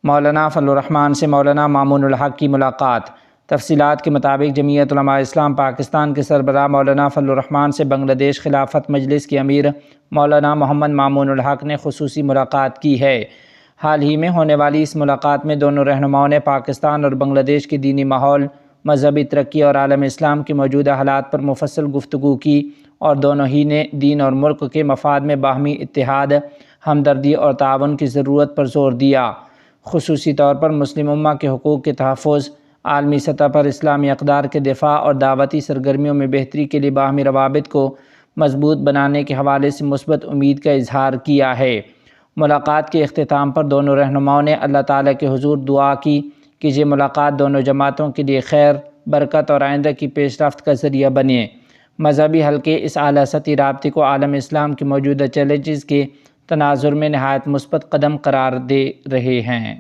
مولانا فضل الرحمان سے مولانا مامون الحق کی ملاقات۔ تفصیلات کے مطابق جمعیت علماء اسلام پاکستان کے سربراہ مولانا فضل الرحمان سے بنگلہ دیش خلافت مجلس کے امیر مولانا محمد مامون الحق نے خصوصی ملاقات کی ہے۔ حال ہی میں ہونے والی اس ملاقات میں دونوں رہنماؤں نے پاکستان اور بنگلہ دیش کے دینی ماحول، مذہبی ترقی اور عالم اسلام کے موجودہ حالات پر مفصل گفتگو کی، اور دونوں ہی نے دین اور ملک کے مفاد میں باہمی اتحاد، ہمدردی اور تعاون کی ضرورت پر زور دیا۔ خصوصی طور پر مسلم امہ کے حقوق کے تحفظ، عالمی سطح پر اسلامی اقدار کے دفاع اور دعوتی سرگرمیوں میں بہتری کے لیے باہمی روابط کو مضبوط بنانے کے حوالے سے مثبت امید کا اظہار کیا ہے۔ ملاقات کے اختتام پر دونوں رہنماؤں نے اللہ تعالیٰ کے حضور دعا کی کہ یہ ملاقات دونوں جماعتوں کے لیے خیر، برکت اور آئندہ کی پیش رفت کا ذریعہ بنے۔ مذہبی حلقے اس اعلیٰ سطحی رابطے کو عالم اسلام کے موجودہ چیلنجز کے تناظر میں نہایت مثبت قدم قرار دے رہے ہیں۔